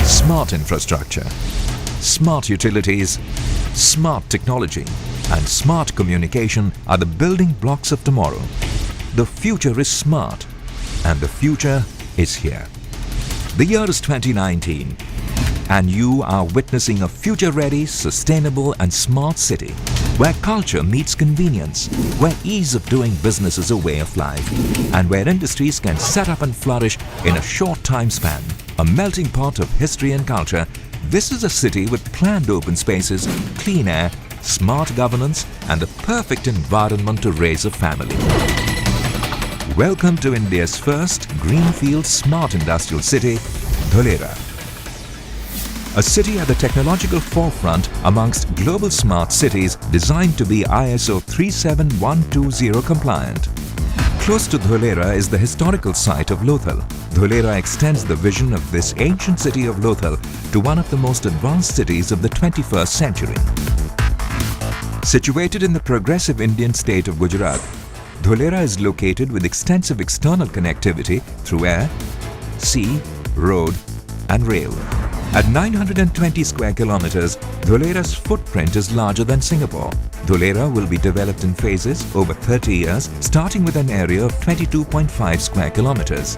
Smart infrastructure, smart utilities, smart technology and smart communication are the building blocks of tomorrow. The future is smart and the future is here. The year is 2019 and you are witnessing a future-ready, sustainable and smart city where culture meets convenience, where ease of doing business is a way of life and where industries can set up and flourish in a short time span. A melting pot of history and culture, this is a city with planned open spaces, clean air, smart governance and the perfect environment to raise a family. Welcome to India's first greenfield smart industrial city, Dholera. A city at the technological forefront amongst global smart cities designed to be ISO 37120 compliant. Close to Dholera is the historical site of Lothal. Dholera extends the vision of this ancient city of Lothal to one of the most advanced cities of the 21st century. Situated in the progressive Indian state of Gujarat, Dholera is located with extensive external connectivity through air, sea, road and rail. At 920 square kilometers, Dholera's footprint is larger than Singapore. Dholera will be developed in phases over 30 years, starting with an area of 22.5 square kilometers.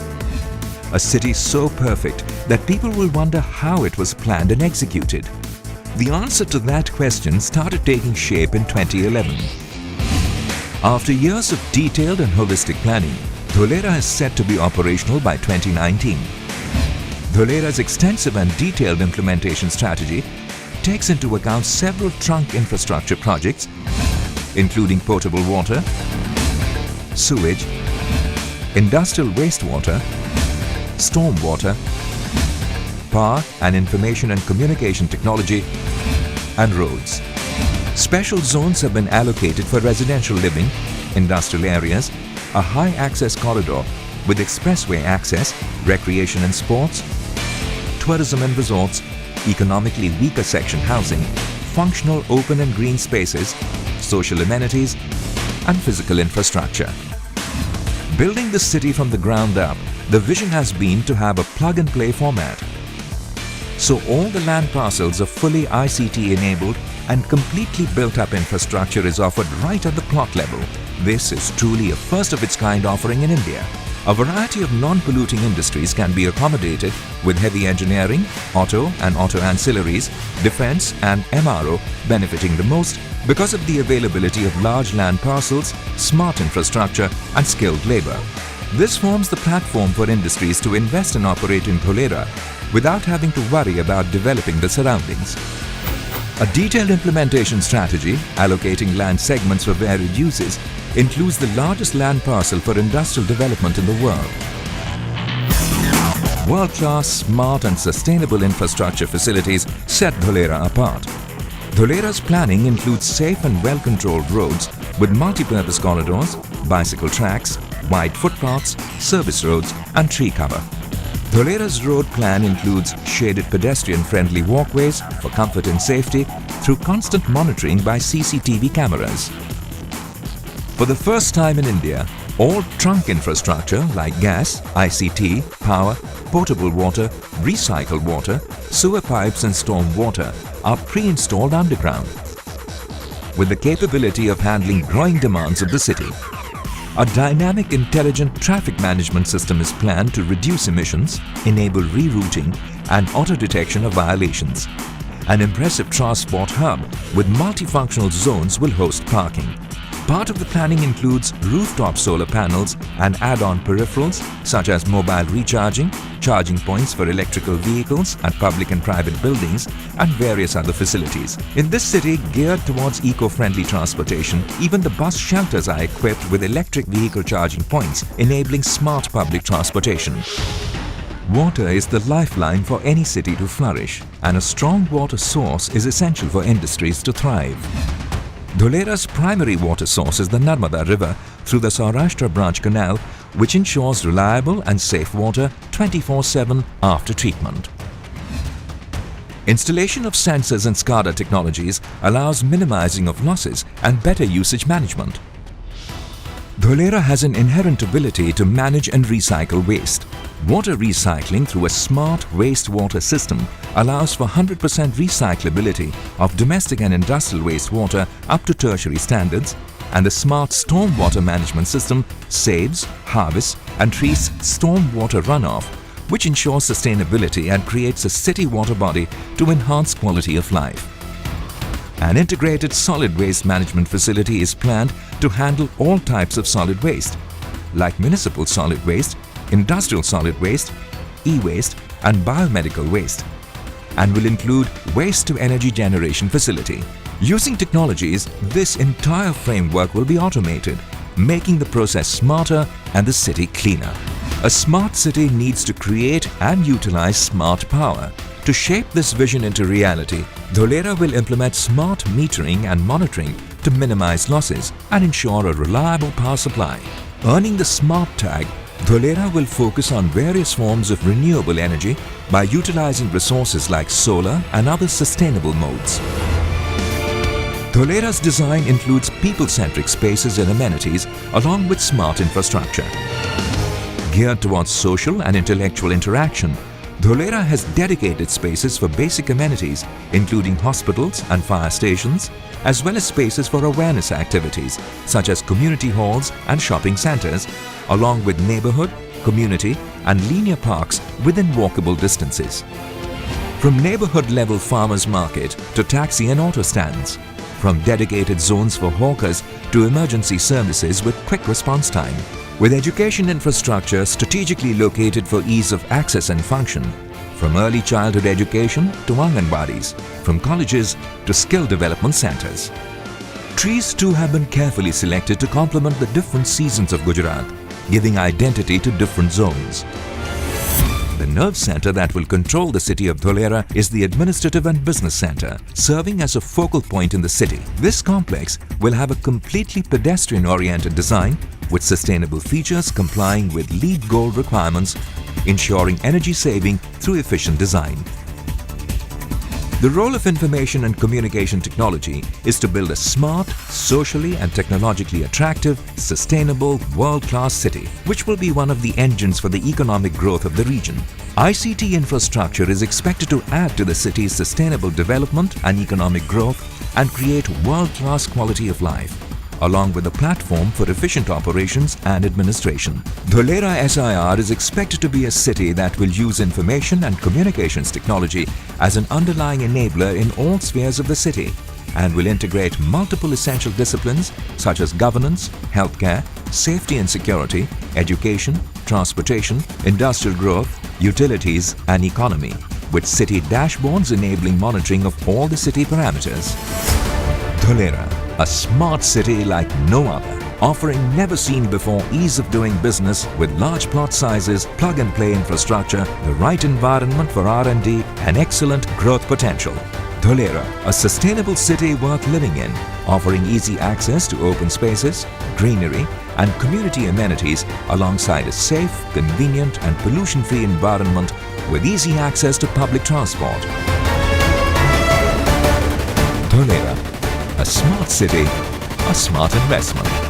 A city so perfect that people will wonder how it was planned and executed. The answer to that question started taking shape in 2011. After years of detailed and holistic planning, Dholera is set to be operational by 2019. Dholera's extensive and detailed implementation strategy takes into account several trunk infrastructure projects, including potable water, sewage, industrial wastewater, stormwater, power and information and communication technology, and roads. Special zones have been allocated for residential living, industrial areas, a high access corridor with expressway access, recreation and sports, tourism and resorts, economically weaker section housing, functional open and green spaces, social amenities, and physical infrastructure. Building the city from the ground up, the vision has been to have a plug-and-play format. So all the land parcels are fully ICT enabled and completely built-up infrastructure is offered right at the plot level. This is truly a first-of-its-kind offering in India. A variety of non-polluting industries can be accommodated with heavy engineering, auto and auto ancillaries, defense and MRO benefiting the most because of the availability of large land parcels, smart infrastructure and skilled labor. This forms the platform for industries to invest and operate in Dholera without having to worry about developing the surroundings. A detailed implementation strategy, allocating land segments for varied uses, includes the largest land parcel for industrial development in the world. World-class, smart and sustainable infrastructure facilities set Dholera apart. Dholera's planning includes safe and well-controlled roads with multi-purpose corridors, bicycle tracks, wide footpaths, service roads and tree cover. Dholera's road plan includes shaded pedestrian-friendly walkways for comfort and safety through constant monitoring by CCTV cameras. For the first time in India, all trunk infrastructure like gas, ICT, power, potable water, recycled water, sewer pipes and storm water are pre-installed underground with the capability of handling growing demands of the city. A dynamic, intelligent traffic management system is planned to reduce emissions, enable rerouting and auto-detection of violations. An impressive transport hub with multifunctional zones will host parking. Part of the planning includes rooftop solar panels and add-on peripherals such as mobile recharging, charging points for electrical vehicles at public and private buildings, and various other facilities. In this city geared towards eco-friendly transportation, even the bus shelters are equipped with electric vehicle charging points, enabling smart public transportation. Water is the lifeline for any city to flourish, and a strong water source is essential for industries to thrive. Dholera's primary water source is the Narmada River through the Saurashtra branch canal, which ensures reliable and safe water 24/7 after treatment. Installation of sensors and SCADA technologies allows minimizing of losses and better usage management. Dholera has an inherent ability to manage and recycle waste. Water recycling through a smart wastewater system allows for 100% recyclability of domestic and industrial wastewater up to tertiary standards, and the smart stormwater management system saves, harvests and treats stormwater runoff, which ensures sustainability and creates a city water body to enhance quality of life. An integrated solid waste management facility is planned to handle all types of solid waste, like municipal solid waste, industrial solid waste, e-waste and biomedical waste, and will include waste-to-energy generation facility. Using technologies, this entire framework will be automated, making the process smarter and the city cleaner. A smart city needs to create and utilize smart power. To shape this vision into reality, Dholera will implement smart metering and monitoring to minimize losses and ensure a reliable power supply. Earning the smart tag, Dholera will focus on various forms of renewable energy by utilizing resources like solar and other sustainable modes. Dholera's design includes people-centric spaces and amenities along with smart infrastructure. Geared towards social and intellectual interaction, Dholera has dedicated spaces for basic amenities including hospitals and fire stations, as well as spaces for awareness activities such as community halls and shopping centres, along with neighbourhood, community and linear parks within walkable distances. From neighbourhood-level farmers' market to taxi and auto stands, from dedicated zones for hawkers to emergency services with quick response time, with education infrastructure strategically located for ease of access and function, from early childhood education to Anganwadis, from colleges to skill development centres. Trees too have been carefully selected to complement the different seasons of Gujarat, giving identity to different zones. The nerve centre that will control the city of Dholera is the administrative and business centre, serving as a focal point in the city. This complex will have a completely pedestrian-oriented design with sustainable features complying with LEED Gold requirements, ensuring energy saving through efficient design. The role of information and communication technology is to build a smart, socially and technologically attractive, sustainable, world-class city, which will be one of the engines for the economic growth of the region. ICT infrastructure is expected to add to the city's sustainable development and economic growth and create world-class quality of life, along with a platform for efficient operations and administration. Dholera SIR is expected to be a city that will use information and communications technology as an underlying enabler in all spheres of the city and will integrate multiple essential disciplines such as governance, healthcare, safety and security, education, transportation, industrial growth, utilities and economy, with city dashboards enabling monitoring of all the city parameters. Dholera, a smart city like no other, offering never-seen-before ease of doing business with large plot sizes, plug-and-play infrastructure, the right environment for R&D and excellent growth potential. Dholera, a sustainable city worth living in, offering easy access to open spaces, greenery and community amenities alongside a safe, convenient and pollution-free environment with easy access to public transport. Dholera, a smart city, a smart investment.